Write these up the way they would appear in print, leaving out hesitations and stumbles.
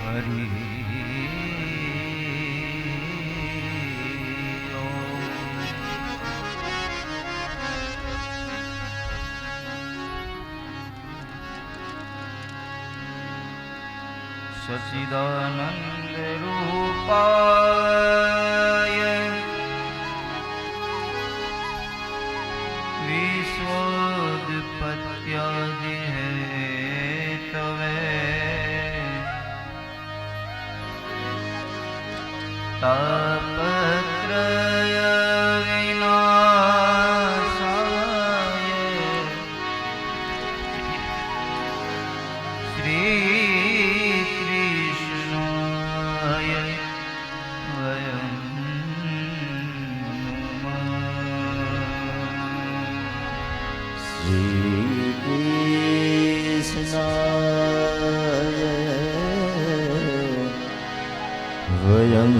હરિ સચિદાનંદ રૂપાય વિશ્વોત્પત્યાદિ હેતવે તાપત્રય વિનાશાય શ્રી કૃષ્ણાય વયમ નમઃ. શ્રી કૃષ્ણાય વયમ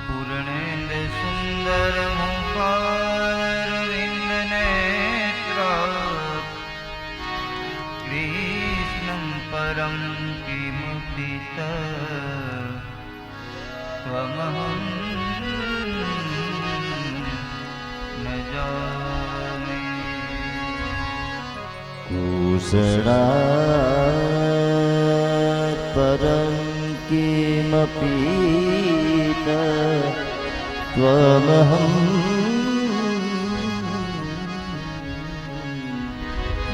પૂર્ણેન્દ સુંદર મુખારવિંદ નેત્ર કૃષ્ણં પરમ કિમપી ત્વમહં ન જામે. કુશળાત પરમ કિમપી ત્વમહં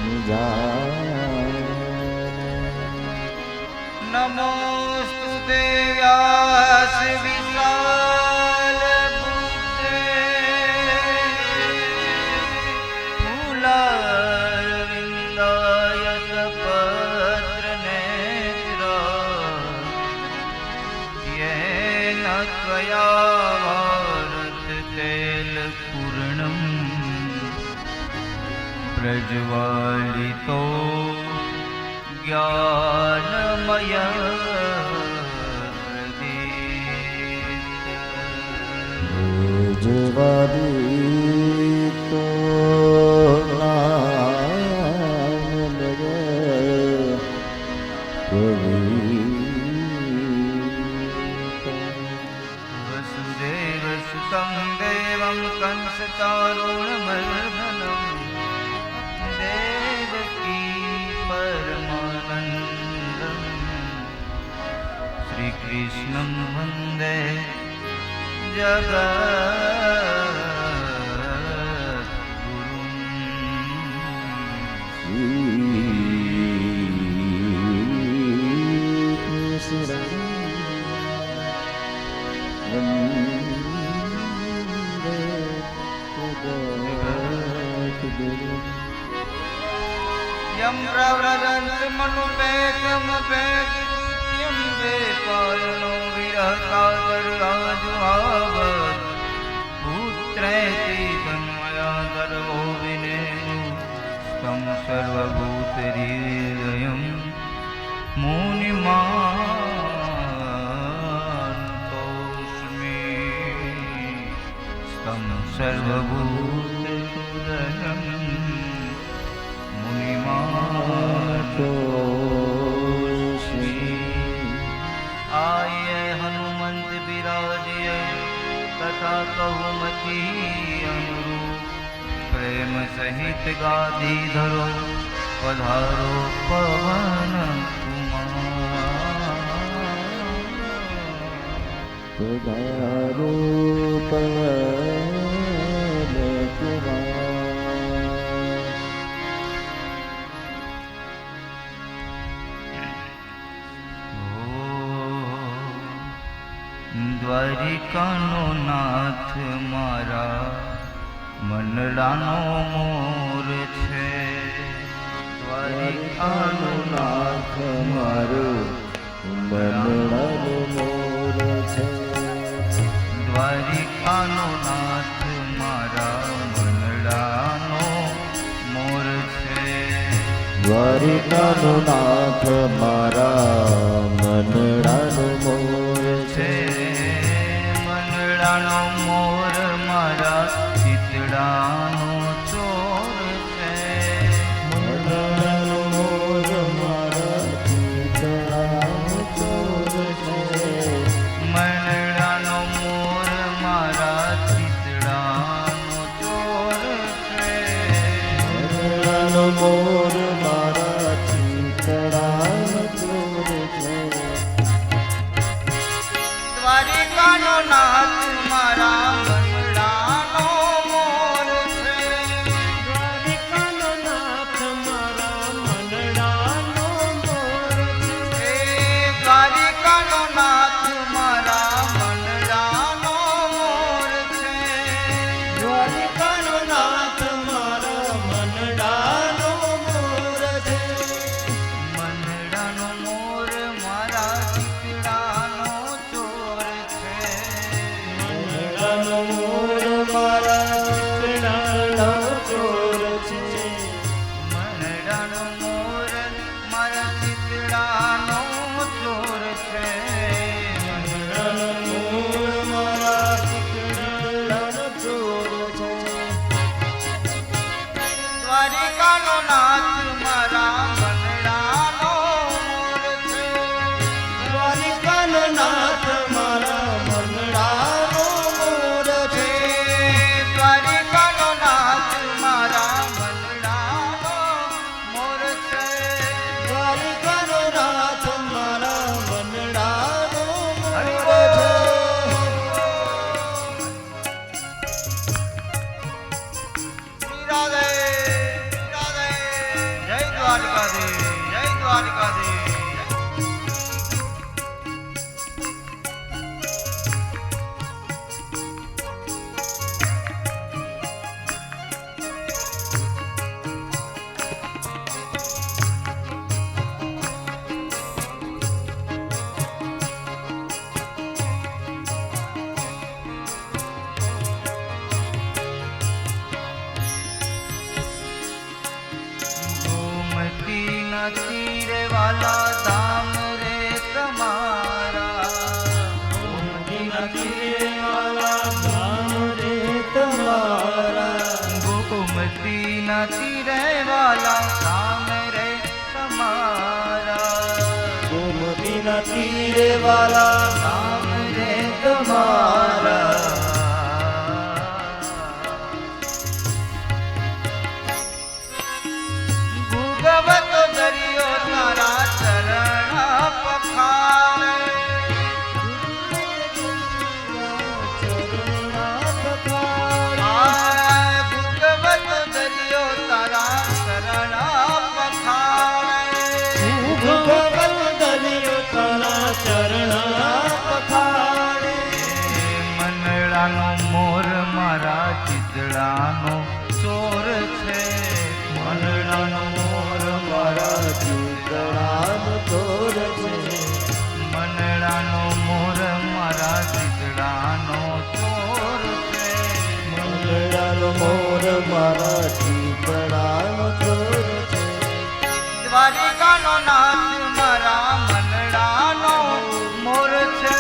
ન જાને. નમોસ્તુતે વ્યાસ વિશાલ બુદ્ધે ફૂલારવિંદાય પત્ર નેત્ર યેન ત્વયા ભારત તૈલ પૂર્ણમ પ્રજ્વાલિતો જ્ઞાનમય પ્રજ્વાલિતો વસુદેવ સુતં દેવં કંસચારુણમર્દનમ દેવકી પરમાનંદમ શ્રી કૃષ્ણં વંદે જગદ્ગુરું. યમ પ્રવ્રજંત મનુપેતમપેતકૃત્યં વેપાયનો વિરહકાતરરાજુહાવ પુત્રેતિ તન્મયા દર્વો વિનેદુ સ્તં સર્વભૂતહૃદયં મુનિમાનતોસ્મિ. સ્તં સર્વભૂતહૃદયં मुनिमानतोस्मि. आये हनुमंत बिराजिए तथा कहूमती अनुरूप प्रेम सहित गादी धरो पधारो पवन कुमार. પધારો પવન કુમાર. દ્વારિકાધીશ દ્વારિકાનો નાથ મારા મનડાનો મોર છે. દ્વારિકાનો નાથ મારો મનડાનો મોર છે. દ્વારિકાનો નાથ મારા મનડાનો મોર છે. દ્વારિકાનો નાથ મારા મનડાનો મોર છે. મનડાનો મોર મારા ચિતડાનો ચોર છે. મનડાનો મોર મારા ચિતડાનો ચોર છે. મનડાનો મોર મારા ચિતડાનો ચોર છે. મનડાનો મોર મારા ચિતડાનો ચોર છે. દ્વારિકાનો નાથ મારા મનડાનો મોર છે. દ્વારિકાનો નાથ મારા મનડાનો મોર છે. દ્વારિકાનો નાથ મારા મનડાનો મોર છે. દ્વારિકાનો નાથ મારા મનડાનો મોર છે. મનડાનો મોર મારા ચિતડાનો ચોર છે. મનડાનો મોર મારા ચિતડાનો ચોર છે. મનડાનો મોર મારા ચિતડાનો ચોર છે. મનડાનો મોર મારા ચિતડાનો ચોર છે. દ્વારિકાનો નાથ મારા મનડાનો મોર છે. દ્વારિકાનો નાથ મારા મનડાનો મોર છે. દ્વારિકાનો નાથ મારા મનડાનો મોર છે. દ્વારિકાનો નાથ મારા મનડાનો હરિ મોર છે. શ્રી રાધે રાધે. જય દ્વારકાધીશ, જય દ્વારકાધીશ. गोमती न तीरे वाला धाम रे तुम्हारा. गोमती न तीरे वाला धाम रे તમારા. गोमती न तीरे वाला धाम रे तुम्हारा. ગોમતીના તીરે વાલા धाम रे तुम्हारा. ભૂગવત દરિયો તારા ચરણ પખારે. ભૂગવત દરિયો તારા ચરણ પખારે. ભગવત દરિયો તારા ચરણ પખારે. મનડાનો મોર મારા ચિતડાનો ચોર છે. મનડાનો મોર મારા ચિતડાનો ચોર છે. મનડાનો મોર મારા ચિતડાનો ચોર છે. મનડાનો મોર મારા ચિતડાનો ચોર છે. દ્વારિકાનો નાથ મારા મનડાનો મોર છે.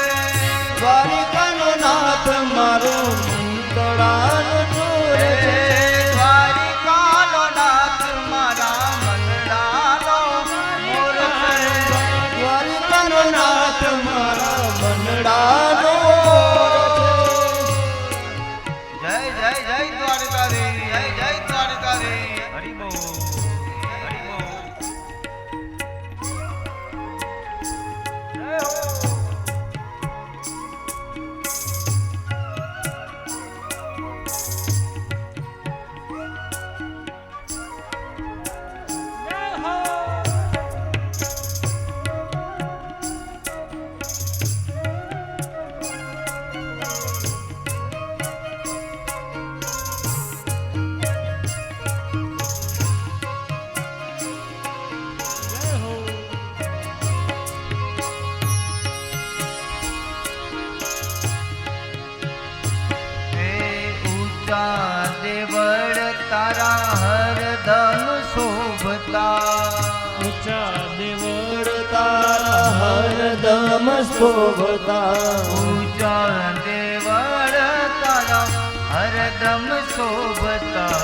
દ્વારિકાનો નાથ મારો ચિતડાનો ચોર છે. દ્વારિકાનો નાથ મારા મનડાનો મોર છે. દ્વારિકાનો નાથ મારા મનડાનો મોર છે. જય જય જય દ્વારકાધીશ. ઊંચા દેવળ તારા હરદમ શોભતા ઊંચા દેવળ તારા હરદમ શોભતા ઊંચા દેવળ તારા હરદમ શોભતા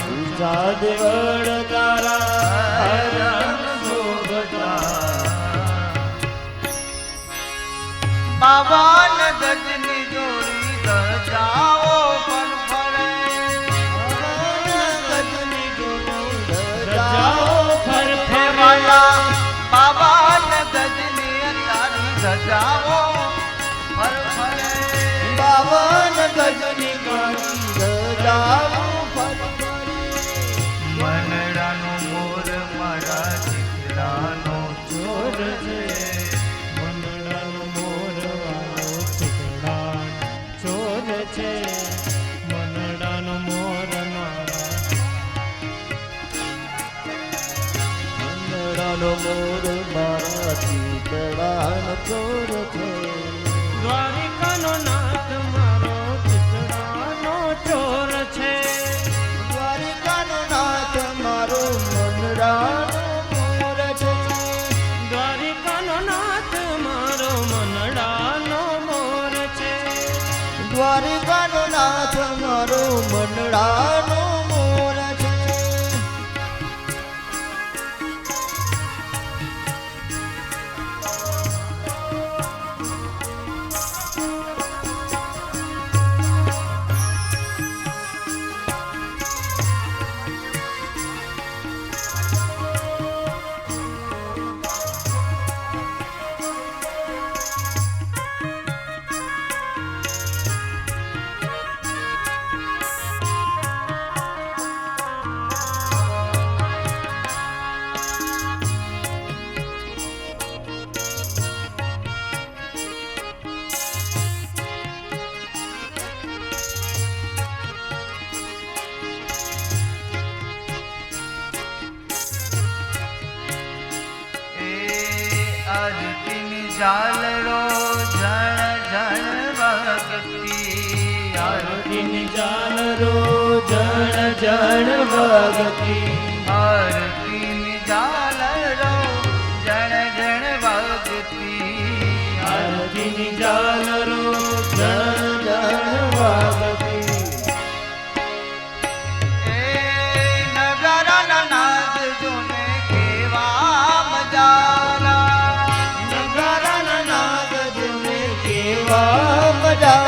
ઊંચા દેવળ તારા હરદમ શોભતા બાવન ગજની જોડી ધજાઓ પર ફરે ગજની જોડી ધજાઓ ફર ફરે વાલા બાવન ગજની તારી ધજાઓ પર ફરે બાવન ગજની કાળી ધજાઓ ફર ફરે મનડાનો મોર મારા ચિત્રાનો ચોર છે મંડળનો મોર વાળો ચિકડાનો ચોર છે મંડળનો મોર મારા મંડળનો મોર મારા ચિકડાનો ચોર છે દ્વારિકાનો નાથ મારો ચિકડાનો ચોર છે દ્વારિકાનો નાથ મારો મંડળનો મોર છે દ્વારિકાનો નાથ મારો મંડળનો મોર છે દ્વારિકાનો નાથ મારો મંડળનો મોર છે આરતીની ઝાલરો જણ જણ વગતી આરતીની ઝાલરો જણ જણ વગતી આરતીની ઝાલરો જણ જણ વગતી આરતીની ઝાલરો જણ જણ વગતી એ નગરના નાદ જોને કેવા મજારા નગારાના નાદ જોને કેવા મજા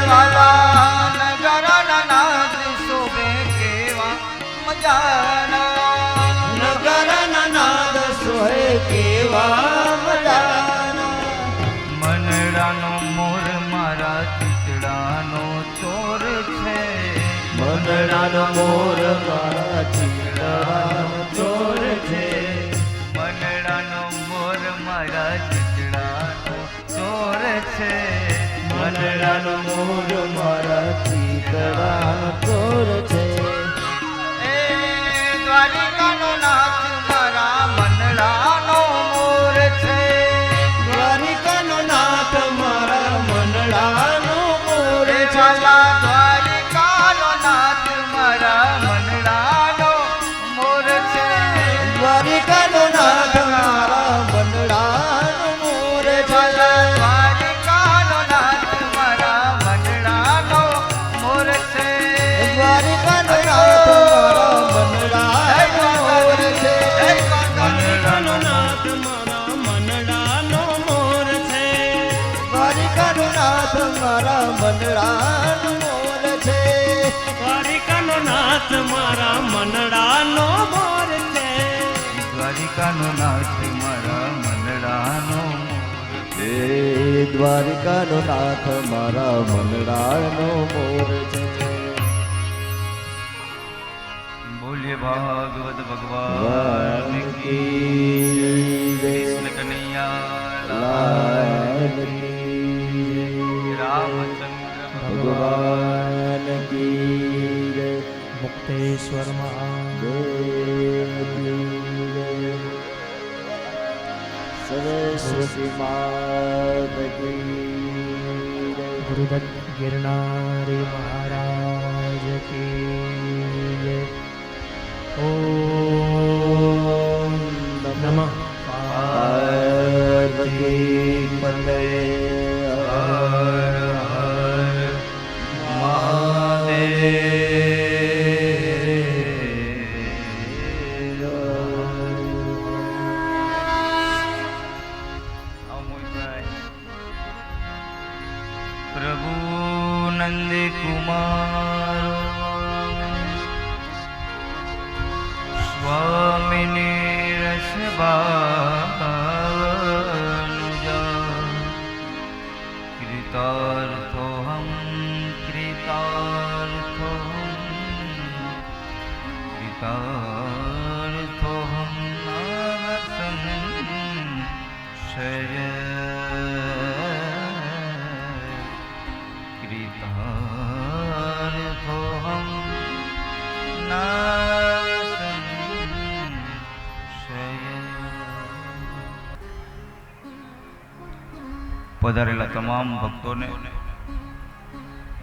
વાલા નગરના નાદ શોભે કેવા મજારા નગારાના નાદ સોહે કેવા મજાના મનડાનો મોર મારા ચિતડાનો ચોર છે મંડળાનો મોર મારા ચિકડાનો ચોર છે મનડાનો મોર મારા ચિતડાનો ચોર છે મંડળાનો મોર મારા ચિકડાનો ચોર છે એ દ્વારિકાનો નાથ મારા મનડાનો મોર છે દ્વારિકાનો નાથ મારા મંડળાનો મોર છે વાલા દ્વારિકાનો નાથ મારા મનડાનો મોર છે દ્વારિકાનો નાથ મારા મંડળાનો મોર છે દ્વારિકાનો નાથ મારા મંડળાનો મોર છે દ્વારિકાનો નાથ મારા મંડળાનો મોર છે મંડળાનો નાથ મારા મંડળાનો મોર છે દ્વારિકાનો નાથ મારા મંડળાનો મોર છે દ્વારિકાનો નાથ મારા મંડળાનો મોર છે દ્વારિકાનો નાથ મારા મંડળાનો મોર એ દ્વારિકાનો નાથ મારા મંડળાનો મોર છે બોલીએ ભાગવત ભગવાન કી કૃષ્ણ કનૈયા લાલ રામચંદ્ર ભગવાન ભગવાન કી જય. મુક્તેશ્વર મહાદેવ સરસ્વતી માત કી જય. ગુરુદત્ત ગિરનારી મહારાજ की जय। ओम नमः पार्वती पते। હર હર મહાદેવ. આવો મોહિતભાઈ. પ્રભુ નંદ કુમાર સ્વામિની રસબાનુજા કૃતાર્થોહમ કૃતાર્થોહમ નાસંશય કૃતાર્થોહમ પધારેલા તમામ ભક્તોને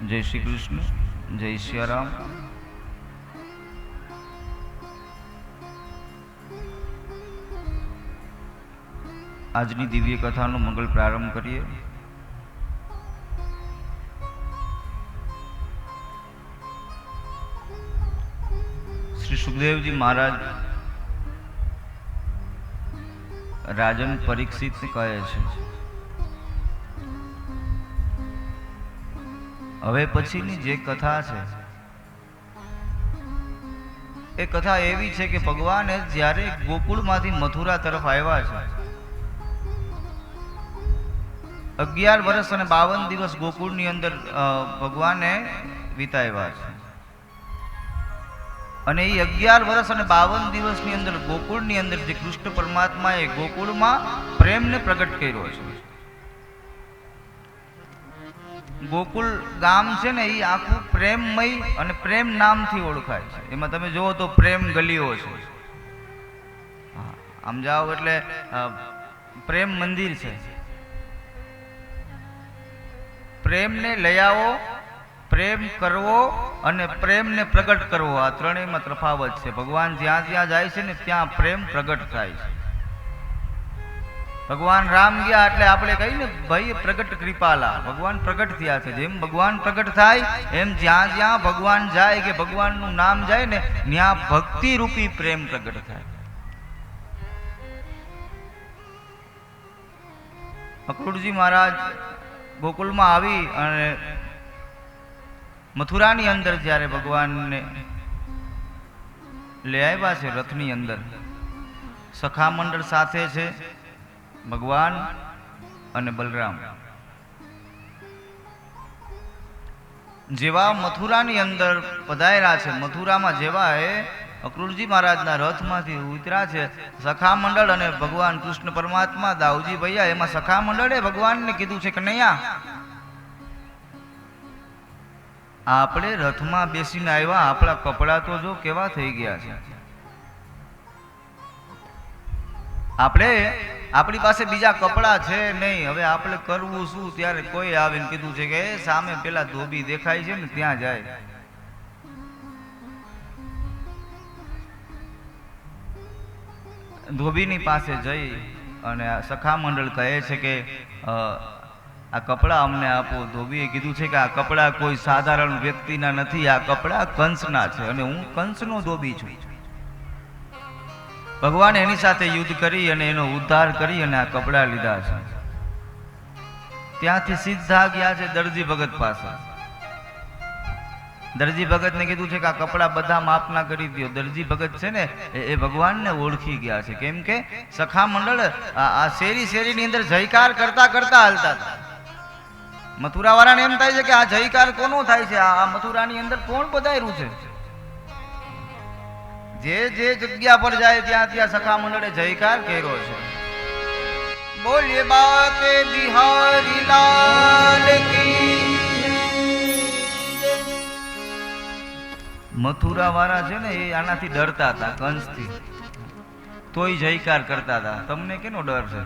જય શ્રી કૃષ્ણ, જય સિયારામ. આજની દિવ્ય કથાનો મંગળ પ્રારંભ કરીએ. શ્રી સુખદેવજી મહારાજ રાજન પરીક્ષિતને કહે છે, હવે પછીની જે કથા છે એ કથા એવી છે કે ભગવાને જ્યારે ગોકુળમાંથી મથુરા તરફ આવ્યા છે, 11 વર્ષ અને 52 દિવસ ગોકુળની અંદર ભગવાને વિતાવ્યા છે. અને એ 11 વર્ષ અને 52 દિવસની અંદર ગોકુળની અંદર જે કૃષ્ણ પરમાત્માએ ગોકુળમાં પ્રેમને પ્રગટ કર્યો છે. ગોકુળ ગામ છે ને એ આખું પ્રેમમય અને પ્રેમ નામથી ઓળખાય છે. એમાં તમે જુઓ તો પ્રેમ ગલીઓ છે, આમ જાઓ એટલે પ્રેમ મંદિર છે. પ્રેમને લઈ આવો, પ્રેમ કરવો અને પ્રેમને પ્રગટ કરવો, આ ત્રણેયમાં તફાવત છે. ભગવાન જ્યાં જ્યાં જાય છે ને ત્યાં પ્રેમ પ્રગટ થાય છે. ભગવાન રામ ગયા એટલે આપણે કહીએ ને ભાઈ પ્રગટ કૃપાલા, ભગવાન પ્રગટ થયા છે. જેમ ભગવાન પ્રગટ થાય એમ જ્યાં જ્યાં ભગવાન જાય કે ભગવાનનું નામ જાય ને ત્યાં ભક્તિ રૂપી પ્રેમ પ્રગટ થાય. અક્રૂરજી મહારાજ ગોકુળમાં આવી અને મથુરાની અંદર જ્યારે ભગવાનને લઈ આવ્યા છે રથની અંદર, સખા મંડળ સાથે છે ભગવાન અને બલરામ. જેવા મથુરાની અંદર પધાર્યા છે, મથુરામાં જેવા એ અક્રૂરજી મહારાજના રથમાંથી ઉતર્યા છે સખા મંડળ અને ભગવાન કૃષ્ણ પરમાત્મા, દાઉજી ભૈયા, એમાં સખા મંડળે ભગવાનને કીધું છે કે કનૈયા, આપણે રથમાં બેસીને આવ્યા, આપણા કપડા તો જો કેવા થઈ ગયા છે. આપણી પાસે બીજા કપડા છે નહીં, હવે આપણે કરવું શું? ત્યારે કોઈ આવીને કીધું છે કે સામે પેલા ધોબી દેખાય છે ને ત્યાં જાય. ધોબીની પાસે જઈ અને સખા મંડળ કહે છે કે આ કપડા અમને આપો. ધોબીએ કીધું છે કે આ કપડા કોઈ સાધારણ વ્યક્તિના નથી, આ કપડા કંસના છે અને હું કંસનો ધોબી છું. ભગવાને એની સાથે યુદ્ધ કરી અને એનો ઉદ્ધાર કરી અને આ કપડા લીધા છે. ત્યાંથી સીધા ગયા છે દરજી ભગત પાસે. દરજી ભગતને કીધું છે કે આ કપડા બધા માપના કરી દો. દરજી ભગત છે ને એ ભગવાનને ઓળખી ગયા છે, કેમ કે સખા મંડળ આ શેરી શેરીની અંદર જયકાર કરતા કરતા હાલતા હતા. મથુરા વાળાને એમ થાય છે કે આ જયકાર કોનો થાય છે, આ મથુરાની અંદર કોણ પધાર્યું છે. જે જે જગ્યા પર જાય ત્યાં ત્યાં સખા મંડળે જયકાર કર્યો છે. બોલીએ બાકે બિહારી લાલ કી. મથુરા વાળા છે ને એ આનાથી ડરતા હતા, કંસથી, તોય જયકાર કરતા હતા. તમને કેનો ડર છે?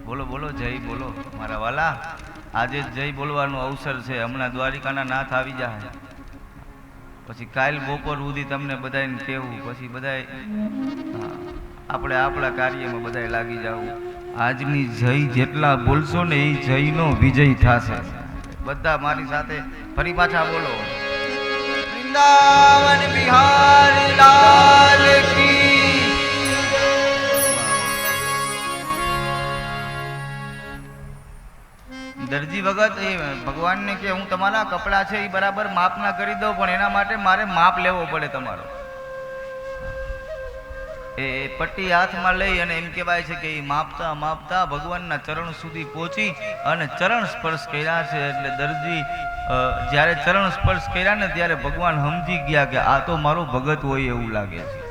બોલો બોલો, જય બોલો મારા વાલા. આજે જ જય બોલવાનો અવસર છે. હમણાં દ્વારિકાના નાથ આવી જાય, પછી કાલ બપોર સુધી તમને બધાને કહેવું, પછી બધાય આપણે આપણા કાર્યમાં બધાય લાગી જવું. આજની જય જેટલા બોલશો ને એ જયનો વિજય થશે. બધા મારી સાથે ફરી પાછા બોલો. વૃંદાવન બિહારી લાલ કી. દરજી ભગત એ ભગવાનને કે હું તમારા કપડાં છે એ બરાબર માપ ના કરી દઉં, પણ એના માટે મારે માપ લેવો પડે તમારો. એ પટ્ટી હાથમાં લઈ અને એમ કહેવાય છે કે એ માપતા માપતા ભગવાનના ચરણ સુધી પહોંચી અને ચરણ સ્પર્શ કર્યા છે. એટલે દરજી જ્યારે ચરણ સ્પર્શ કર્યા ને ત્યારે ભગવાન સમજી ગયા કે આ તો મારો ભગત હોય એવું લાગે છે.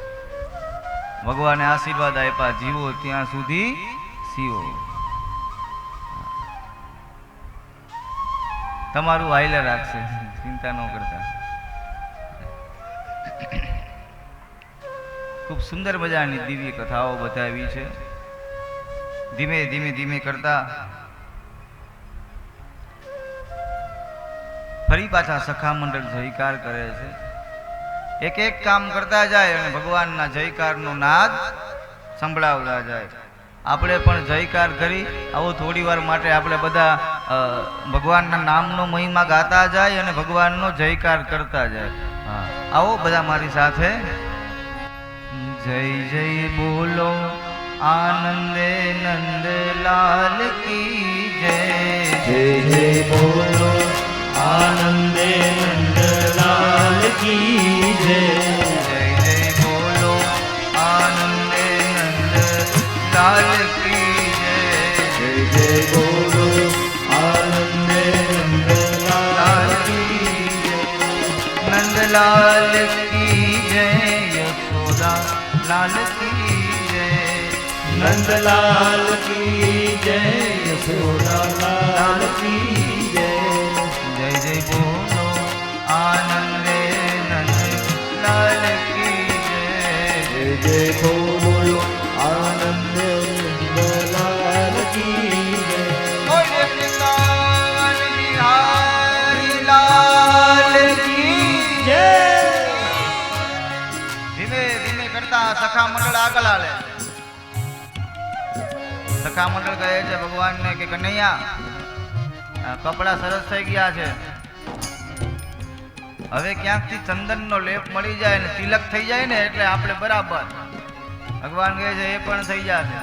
ભગવાને આશીર્વાદ આપ્યા, જીવો ત્યાં સુધી સીવો. તમારું હાઈલે રાખશે, ચિંતા ન કરતા. ખૂબ સુંદર મજાની દિવ્ય કથાઓ બતાવી છે. ધીમે ધીમે ધીમે કરતા ફરી પાછા સખા મંડળ જયકાર કરે છે. એક એક કામ કરતા જાય અને ભગવાનના જયકારનો નાદ સંભળાવતા જાય. આપણે પણ જયકાર કરી આવો થોડી વાર માટે આપણે બધા ભગવાનના નામનો મહિમા ગાતા જાય અને ભગવાનનો જયકાર કરતા જાય. હા, આવો બધા મારી સાથે. જય જય બોલો આનંદે નંદલાલ કી જય. જય જય બોલો આનંદે નંદલાલ કી જય. જય જય બોલો આનંદે નંદલાલ કી જય. જય જય બોલો આનંદે નંદલાલ કી જય. નંદલાલ કી જય. યશોદા લાલ કી જય. નંદલાલ કી જય. યશોદા લાલ કી જય. જય જય બોલો આનંદે નંદલાલ કી જય. જય જય બોલો આનંદે નંદલાલ કી જય. બોલે વૃંદાવન બિહારી લાલ કી જય. ધીમે ધીમે કરતા સખા મંડળ આગળ હાલે. સખા મંડળ કહે છે ભગવાનને કે કનૈયા કપડા સરસ થઈ ગયા છે, હવે ક્યાંકથી ચંદનનો લેપ મળી જાય ને તિલક થઈ જાય ને એટલે આપણે બરાબર. ભગવાન કહે છે એ પણ થઈ જશે.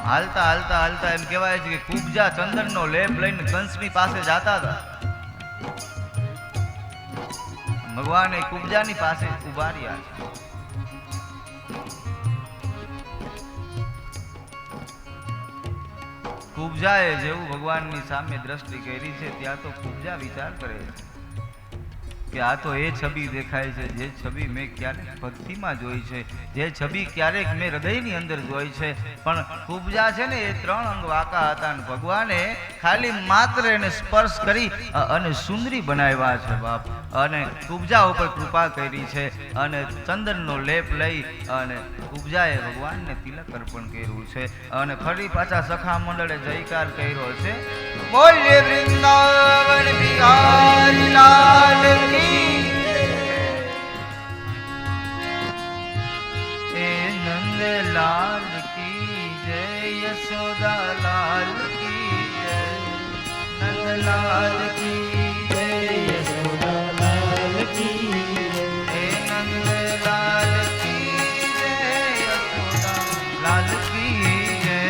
હાલતા હાલતા હાલતા એમ કહેવાય છે કે કુબજા ચંદનનો લેપ લઈને કંસની પાસે જતા હતા. ભગવાન એ કુબજાની પાસે ઉભા રહ્યા છે. કુબજાએ જેવું ભગવાનની સામે દ્રષ્ટિ કરી છે ત્યાં તો કુબજા વિચાર કરે છે કે આ તો એ છબી દેખાય છે જે છબી મેં ક્યારેક ભક્તિમાં જોઈ છે, જે છબી ક્યારેક મેં હૃદયની અંદર જોઈ છે. પણ કુબજા છે ને એ 3 અંગ વાંકા હતા અને ભગવાને ખાલી માત્ર એને સ્પર્શ કરી અને સુંદરી બનાવ્યા છે બાપ. અને કુબજા ઉપર કૃપા કરી છે અને ચંદનનો લેપ લઈ અને કુબજાએ ભગવાનને તિલક અર્પણ કર્યું છે. અને ફરી પાછા સખા મંડળે જયકાર કર્યો છે. બોલે વૃંદાવન બિહારી લાલ કી. એ નંદલાલ કી જય. યશોદા લાલ કી જય. નંદલાલ કી જય. યશોદા લાલ કી જય. એ નંદલાલ કી જય. યશોદા લાલ કી જય.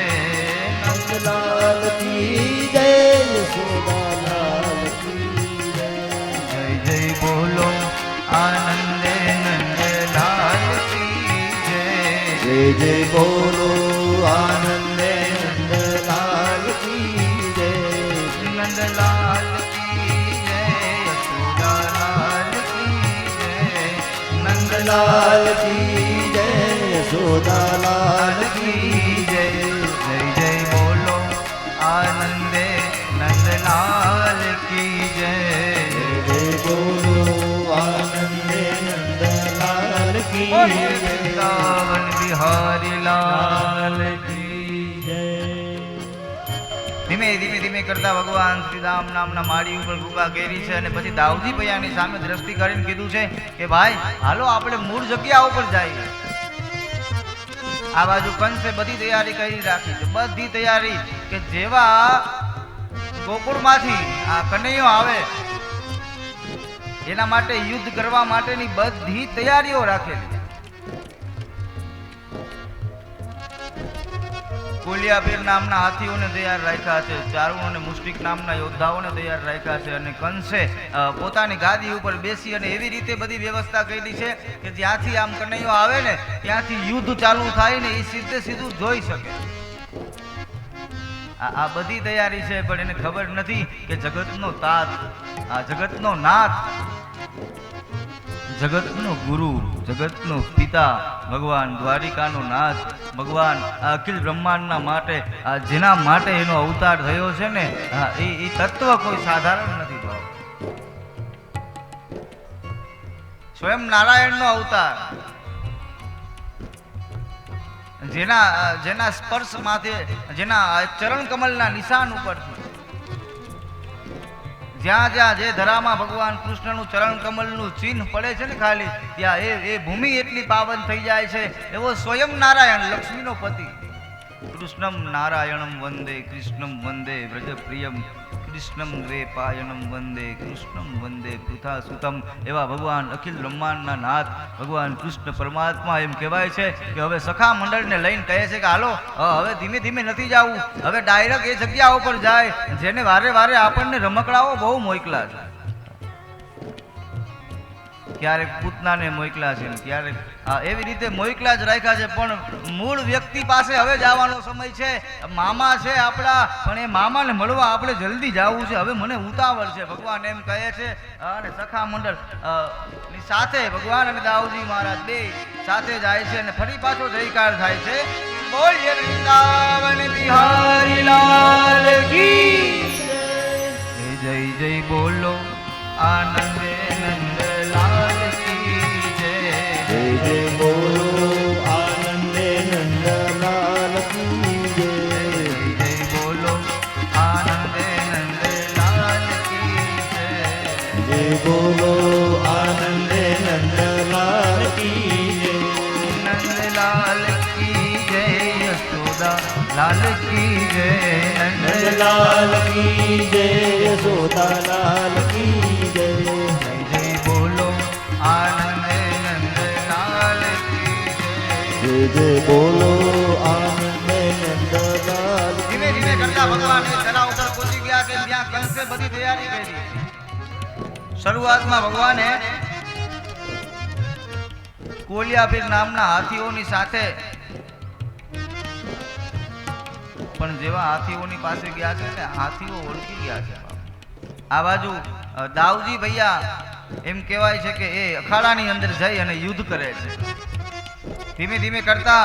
નંદલાલ કી જય. યશોદા લાલ કી જય. જય જય બોલો આનંદે નંદલાલ કી જય. જય જય બોલો આનંદે નંદલાલ કી જય. નંદલાલ કી જય. યશોદા લાલ કી જય. નંદલાલ કી જય. યશોદા લાલ કી જય. જય જય બોલો આનંદે નંદલાલ કી જય. જય બોલો આનંદે નંદલાલ કી બોલે જય. વૃંદાવન બિહારી લાલ કી. કી જય. ધીમે ધીમે ધીમે ધીમે કરતા ભગવાન શ્રી રામ નામના માળી ઉપર કૃપા કરી છે અને પછી દાઉજી ભૈયાની સામે દ્રષ્ટિ કરીને કીધું છે કે ભાઈ હાલો આપણે મૂળ જગ્યા ઉપર જઈએ. આ બાજુ કંસે બધી તૈયારી કરી રાખી છે, બધી તૈયારી કે જેવા ગોકુળમાંથી આ કનૈયો આવે એના માટે યુદ્ધ કરવા માટેની બધી તૈયારીઓ રાખેલી. કોલિયાપીર નામના હાથીઓને તૈયાર રાખ્યા છે, ચારુણ અને મુષ્ટિક નામના યોદ્ધાઓને તૈયાર રાખ્યા છે અને કંસે પોતાની ગાદી ઉપર બેસી અને એવી રીતે બધી વ્યવસ્થા કરી છે કે જ્યાંથી આમ કનૈયો આવે ને ત્યાંથી યુદ્ધ ચાલુ થાય ને એ સીધે સીધું જોઈ શકે. આ બધી તૈયારી છે, પણ એને ખબર નથી કે જગતનો તાત, આ જગતનો નાથ, જગતનો ગુરુ, જગતનો પિતા ભગવાન દ્વારિકાનો નાથ, ભગવાન અખિલ બ્રહ્માંડના માટે જેના માટે એનો અવતાર થયો છે ને એ તત્વ કોઈ સાધારણ નથી ભાવ. સ્વયં નારાયણનો અવતાર, જેના સ્પર્શ માથે, જેના ચરણ કમલના નિશાન ઉપરથી જ્યાં જ્યાં જે ધરામાં ભગવાન કૃષ્ણનું ચરણ કમલનું ચિહ્ન પડે છે ને ખાલી ત્યાં એ ભૂમિ એટલી પાવન થઈ જાય છે. એવો સ્વયં નારાયણ, લક્ષ્મીનો પતિ, કૃષ્ણમ નારાયણમ વંદે કૃષ્ણમ વંદે વ્રજ પ્રિયમ કૃષ્ણમ દ્વૈપાયનમ વંદે કૃષ્ણમ વંદે પૃથા સુતમ એવા ભગવાન અખિલ બ્રહ્માંડના નાથ ભગવાન કૃષ્ણ પરમાત્મા એમ કહેવાય છે કે હવે સખા મંડળને લઈને કહે છે કે હાલો હવે ધીમે ધીમે નથી જવું, હવે ડાયરેક્ટ એ જગ્યા ઉપર જાય જેને વારે વારે આપણને રમકડાઓ બહુ મોકલા છે. ક્યારેક પૂતનાને મોકલા છે, ક્યારેક એવી રીતે મોકલા જ રાખ્યા છે, પણ મૂળ વ્યક્તિ પાસે હવે જવાનો સમય છે. મામા છે આપણા, પણ એ મામાને મળવા આપણે જલ્દી જવું છે, હવે મને ઉતાવળ છે, ભગવાન એમ કહે છે. અને સખા મંડળ ની સાથે ભગવાન અને દાઉજી મહારાજ બે સાથે જાય છે અને ફરી પાછો જયકાર થાય છે. બોલીએ વૃંદાવન બિહારી લાલ કી જય જય બોલો આનંદે નંદલાલ કી જય જય જય બોલો આનંદે નંદલાલ કી જય જય બોલો આનંદે નંદલાલ કી જય જય બોલો આનંદે નંદલાલ કી જય નંદલાલ કી જય યશોદા લાલ કી જય નંદલાલ કી જય યશોદા લાલ કી જય જય જય બોલો આનંદે નંદલાલ કી જય જય જય બોલો આનંદે નંદલાલ ધીમે ધીમે કરતા ભગવાન એ તળાવ ઉપર પહોંચી ગયા કે ત્યાં કંસે બધી તૈયારી કરી. શરૂઆતમાં ભગવાને કોલિયાપીર નામના હાથીઓની સાથે, પણ જેવા હાથીઓની પાસે ગયા છે ને હાથીઓ ઓળખી ગયા છે. આ બાજુ દાઉજી ભૈયા એમ કહેવાય છે કે એ અખાડાની અંદર જઈ અને યુદ્ધ કરે છે. ધીમે ધીમે કરતા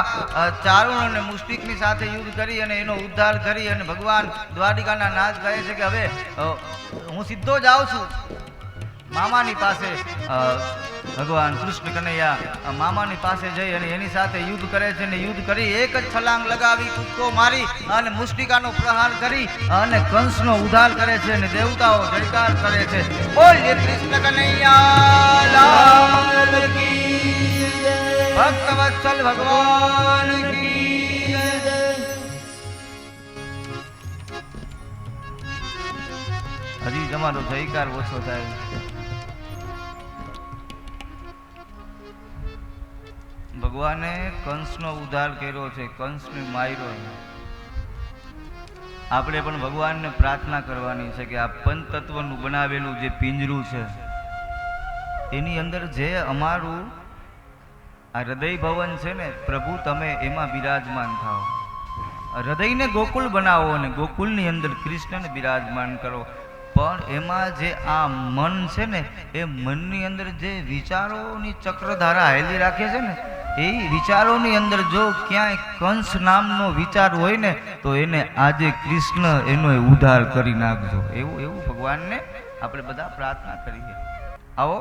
ચારુણ અને મુષ્ટિકની સાથે યુદ્ધ કરી અને એનો ઉદ્ધાર કરી અને ભગવાન દ્વારિકાના નાથ કહે છે કે હવે હું સીધો જાઉં છું મામાની પાસે. ભગવાન કૃષ્ણ કનૈયા મામાની પાસે જઈ અને એની સાથે યુદ્ધ કરે છે અને યુદ્ધ કરી એક જ છલાંગ લગાવી, કૂદકો મારી અને મુષ્ટિકાનો પ્રહાર કરી અને કંસનો ઉદ્ધાર કરે છે અને દેવતાઓ જયકાર કરે છે. બોલીએ કૃષ્ણ કનૈયા લાલ કી જય, ભક્ત વત્સલ ભગવાન કી જય. હજી તમારો જયકાર ઓછો થાય. ભગવાને કંસનો ઉદ્ધાર કર્યો છે, કંસને માર્યો છે. આપણે પણ ભગવાનને પ્રાર્થના કરવાની છે કે આ પંચતત્વનું બનાવેલું જે પિંજરું છે એની અંદર જે અમારું આ હૃદય ભવન છે ને પ્રભુ તમે એમાં બિરાજમાન થાઓ. હૃદયને ગોકુળ બનાવો અને ગોકુળની અંદર કૃષ્ણને બિરાજમાન કરો. પણ એમાં જે આ મન છે ને એ મનની અંદર જે વિચારોની ચક્રધારા હેલી રાખે છે ને એ વિચારોની અંદર જો ક્યાંય કંસ નામનો વિચાર હોય ને તો એને આજે કૃષ્ણ એનો ઉદ્ધાર કરી નાખજો. એવું ભગવાનને આપણે બધા પ્રાર્થના કરીએ. આવો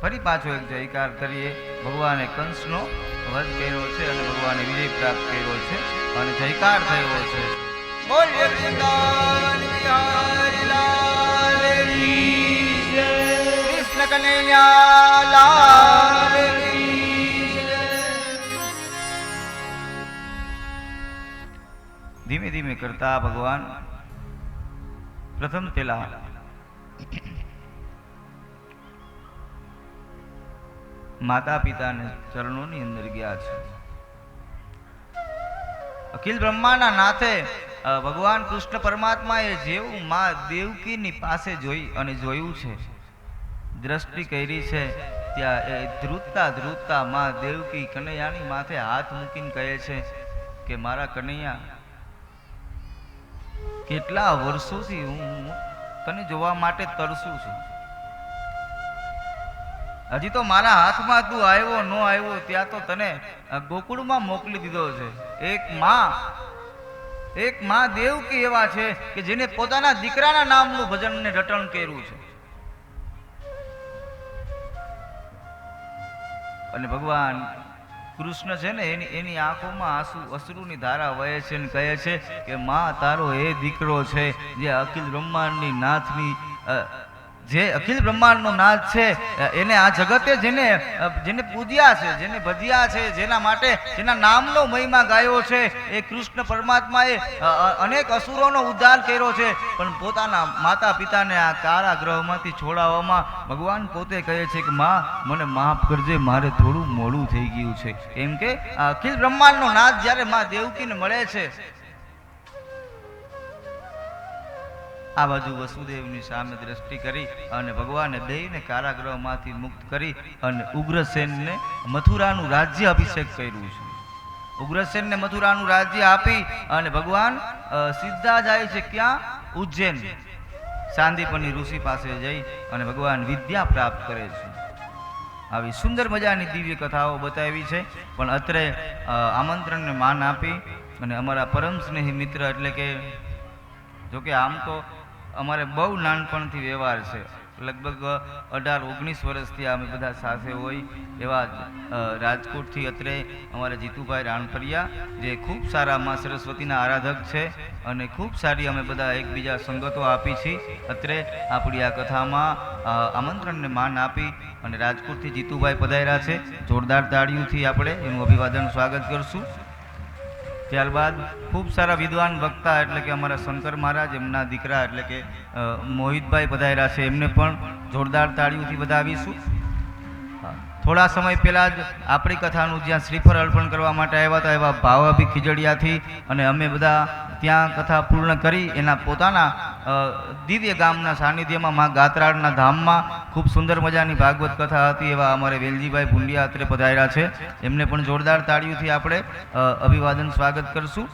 ફરી પાછો એક જયકાર કરીએ. ભગવાને કંસનો વધ કર્યો છે અને ભગવાને વિજય પ્રાપ્ત કર્યો છે અને જયકાર થયો છે. બોલીએ વૃંદાવન કનૈયા લાલ કી જય. ધીમે ધીમે કરતા ભગવાન પ્રથમ પેલા માતા પિતાને ચરણોની અંદર ગયા છે. અખિલ બ્રહ્માંડના નાથે ભગવાન કૃષ્ણ પરમાત્માએ જેવું મા દેવકીની પાસે જોઈ અને જોયું છે, દ્રષ્ટિ કરી છે, ત્યાં એ ધ્રુજતા ધ્રુજતા મા દેવકી કનૈયાની માથે હાથ મૂકીને કહે છે કે મારા કનૈયા, કેટલા વર્ષોથી હું તને જોવા માટે તરસું છું. હજી તો મારા હાથમાં તું આવ્યો ન આવ્યો ત્યાં તો તને ગોકુળમાં મોકલી દીધો છે. એક માં દેવકી એવા છે કે જેને પોતાના દીકરાના નામનું ભજનને રટણ કર્યું છે. અને ભગવાન કૃષ્ણ છે ને એની આંખોમાં અશ્રુની ધારા વહે છે અને કહે છે કે માં, તારો એ દીકરો છે જે અખિલ બ્રહ્માંડની નાથની જે અખિલ બ્રહ્માંડનો નાથ છે, એને આ જગતે જેને પૂજ્યા છે, જેને ભજ્યા છે, જેના માટે જેના નામનો મહિમા ગાયો છે, એ કૃષ્ણ પરમાત્માએ અનેક અસુરોનો ઉદ્ધાર કર્યો છે. પણ પોતાના માતા પિતાને આ કારાગૃહમાંથી છોડાવવામાં ભગવાન પોતે કહે છે કે માં, મને માફ કરજે, મારે થોડું મોડું થઈ ગયું છે. કેમ કે આ અખિલ બ્રહ્માંડનો નાથ જ્યારે માં દેવકીને મળે છે, આ બાજુ વસુદેવની સામે દ્રષ્ટિ કરી અને ભગવાને બેયને કારાગૃહમાંથી મુક્ત કરી અને ઉગ્રસેનને મથુરાનું રાજ્ય અભિષેક કર્યું છે. ઉગ્રસેનને મથુરાનું રાજ્ય આપી અને ભગવાન સીધા જાય છે ક્યાં? ઉજ્જૈન. સાંદીપની ઋષિ પાસે જઈ અને ભગવાન વિદ્યા પ્રાપ્ત કરે છે. આવી સુંદર મજાની દિવ્ય કથાઓ બતાવી છે. પણ અત્રે આમંત્રણને માન આપી અને અમારા પરમ સ્નેહી મિત્ર, એટલે કે જોકે આમ તો અમારે બહુ નાનપણથી વ્યવહાર છે, લગભગ 18-19 વર્ષથી અમે બધા સાથે હોય એવા રાજકોટથી અત્રે અમારા જીતુભાઈ રાણપરિયા, જે ખૂબ સારા માં સરસ્વતીના આરાધક છે અને ખૂબ સારી અમે બધા એકબીજા સંગતો આપી છીએ. અત્રે આપણી આ કથામાં આમંત્રણને માન આપી અને રાજકોટથી જીતુભાઈ પધાર્યા છે. જોરદાર તાળીઓથી આપણે એનું અભિવાદન સ્વાગત કરશું. ત્યારબાદ ખૂબ સારા વિદ્વાન વક્તા, એટલે કે અમારા શંકર મહારાજ, એમના દીકરા એટલે કે મોહિતભાઈ પધાર્યા છે, એમને પણ જોરદાર તાળીઓથી વધાવીશું. થોડા સમય પહેલા જ આપણી કથાનું જ્યાં શ્રીફળ અર્પણ કરવા માટે આવ્યા હતા એવા ભાવાભી ખીજડીયાથી, અને અમે બધા ત્યાં કથા પૂર્ણ કરી એના પોતાના દિવ્ય ગામના સાનિધ્યમાં મા ગાત્રાળના ધામમાં ખૂબ સુંદર મજાની ભાગવત કથા હતી એવા અમારે વેલજીભાઈ ભુંડિયા અત્રે પધાર્યા છે. એમને પણ જોરદાર તાળીઓથી આપણે અભિવાદન સ્વાગત કરશું.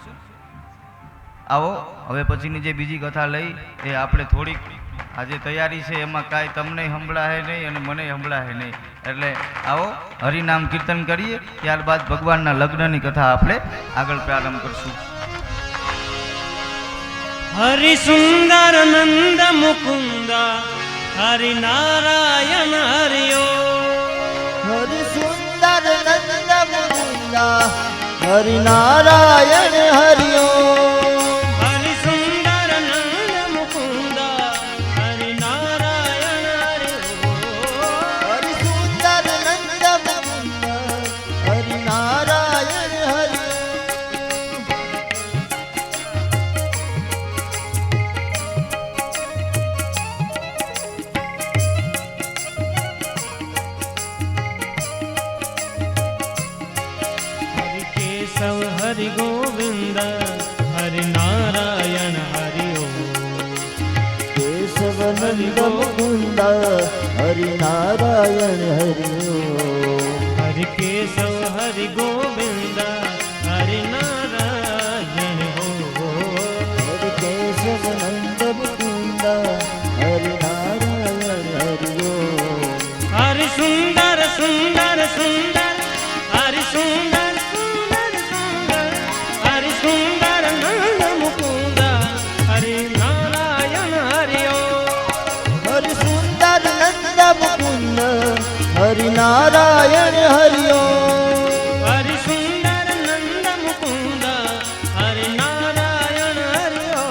આવો હવે પછીની જે બીજી કથા લઈ એ આપણે થોડીક આજે તૈયારી છે, એમાં કાંઈ તમને સંભળાય નહીં અને મને સંભળાય નહીં, એટલે આવો હરિનામ કીર્તન કરીએ, ત્યારબાદ ભગવાનના લગ્નની કથા આપણે આગળ પ્રારંભ કરશું. હરિ સુંદર નંદ મુકુંદ હરિ નારાયણ હરિયો. હરિ સુંદર નંદ મુકુંદ હરિ નારાયણ હરિયો. હરિ સુંદર નંદ મુકુંદ હરિ નારાયણ હરિયો. હરિ સુંદર નંદ મુકુંદ હરિ નારાયણ હરિયો. હરિ કેશવ હરિ ગોવિંદ હરિ નારાયણ હરિયો. કેશવ નંદ મુકુંદ હરિ નારાયણ હરિયો. હરિ કેશવ હરિ ગોવિંદ હરિ નારાયણ હો. હરિ કેશવ નંદ મુકુંદ હરિ નારાયણ હરિયો. હરિ સુંદર સુંદર સુંદર હરિ સુંદર સુંદર સુંદર હરિ સુંદર નંદ મુકુંદ હરિ નારાયણ હરિયો. હરિ સુંદર નંદ મુકુંદ હરિ નારાયણ હરિયો. હરિ સુંદર નંદ મુકુંદ હરિ નારાયણ હરિયો.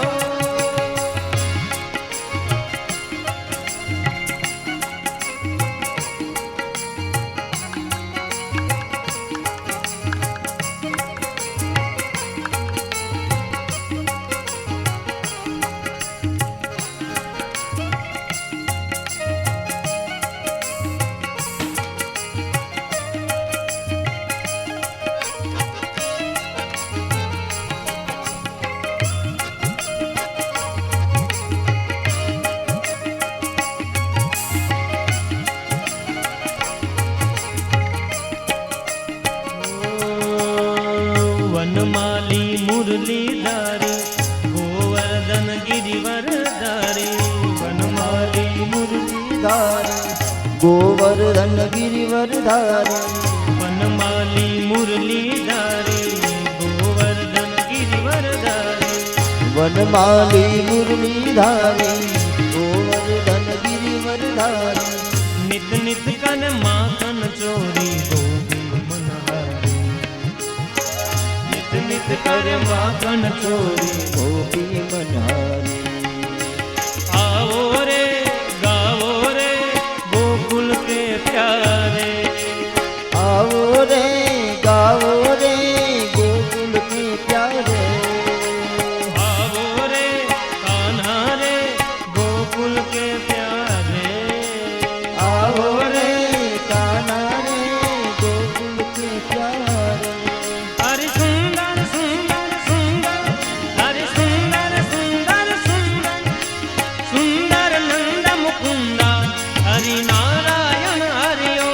મુરલીધારી ગોવર્ધન ગિરિવરધારી વનમાલી મુરલીધારી ગોવર્ધન ગિરિવરધારી વનમાલી મુરલીધારી ગોવર્ધન ગિરિવરધારી નિત નિત કન માખન ચોરી ગોવિંદ મનહારી નિત નિત કર માખન ચોરી ગોપી મનહારી आओ रे गाओ रे गोकुल के प्यारे आओ रे गाओ रे गोकुल के प्यारे आओ रे कान्हा रे गोकुल के प्यारे आओ रे कान्हा रे गोकुल के प्यारे हरि सुंदर सुंदर सुंदर हरि सुंदर सुंदर सुंदर सुंदर नंद मुकुंदा हरि नारायण हरिओ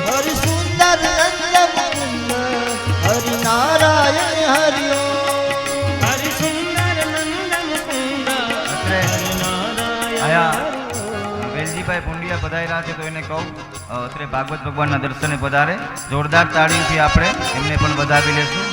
हरि सुंदर नंद मुकुंद हरि नारायण हरिओ हरि सुंदर नंद मुकुंदा અત્રે हरि नारायण આયા हरिओ વેલજીભાઈ પુંડિયા પધાર્યા છે તો એને કહું અત્રે ભાગવત ભગવાનના દર્શને પધારે જોરદાર તાળીથી આપણે એમને પણ વધાવી લેશું.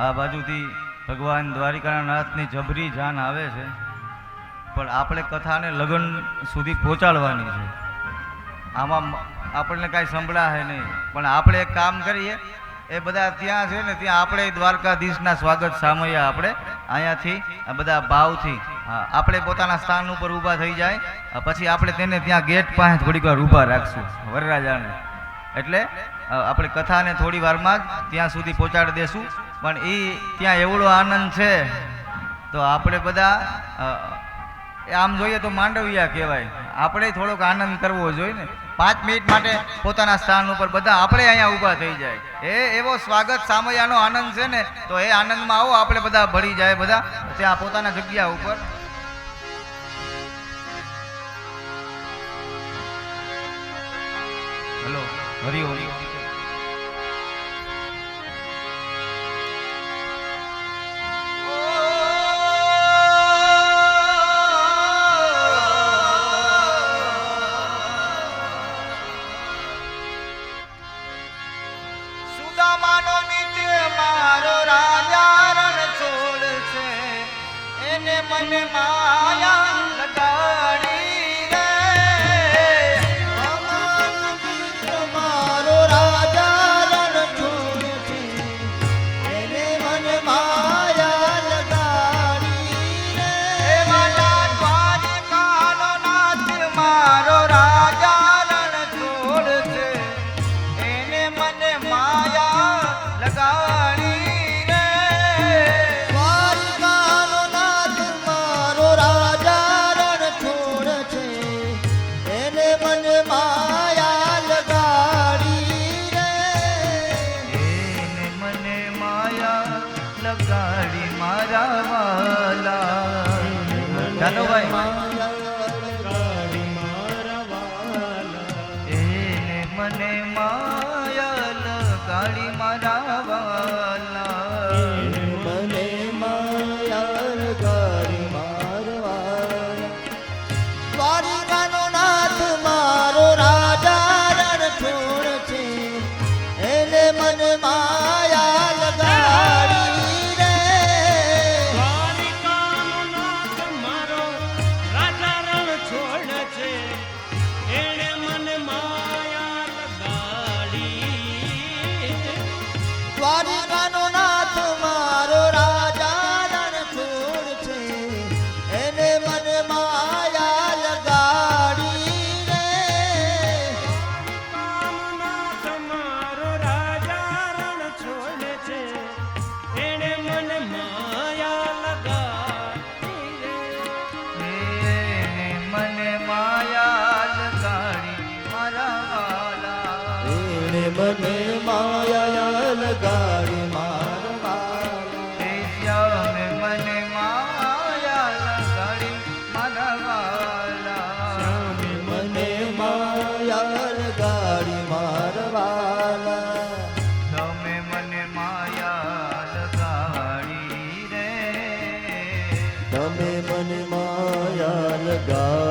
આ બાજુથી ભગવાન દ્વારિકાના નાથની જબરી જાન આવે છે, પણ આપણે કથાને લગ્ન સુધી પહોંચાડવાની છે. આમાં આપણને કાંઈ સંભળાશે નહીં, પણ આપણે એક કામ કરીએ, એ બધા ત્યાં છે ને ત્યાં આપણે દ્વારકાધીશના સ્વાગત સામૈયા આપણે અહીંયાથી આ બધા ભાવથી આપણે પોતાના સ્થાન ઉપર ઊભા થઈ જાય, પછી આપણે તેને ત્યાં ગેટ પાસે થોડીક વાર ઊભા રાખશું વરરાજાને. એટલે આપણે કથાને થોડી વારમાં જ ત્યાં સુધી પહોંચાડી દેશું. પણ એ ત્યાં એવડો આનંદ છે તો આપણે બધા આમ જોઈએ તો માંડવિયા કહેવાય, આપણે થોડોક આનંદ કરવો જોઈએ ને. 5 મિનિટ માટે પોતાના સ્થાન ઉપર બધા આપણે અહીંયા ઊભા થઈ જાય, એવો સ્વાગત સામૈયાનો આનંદ છે ને, તો એ આનંદમાં આવો આપણે બધા ભળી જાય બધા ત્યાં પોતાના જગ્યા ઉપર. હેલો, હરિઓમ. સુદામાનો મિત્ર મારો રાજા રણ છોડ છે, એને મને માયા લગાડી રે. અમારો મિત્ર મારો રાજા રણ છોડ છે, એને મને માયા લગાડી રે. મારા દ્વારિકાનો નાથ મારો રાજા રણ છોડ છે, એને મને માયા લગાડી રે. દ્વારિકાનો નાથ મારો મને માયા લગાડી મારવાલા એ શ્યામે મને માયા લગાડી મારા વાલા શ્યામે મને માયા લગાડી મારવાલા તમે મને માયા લગાડી રે તમે મને માયા લગાડી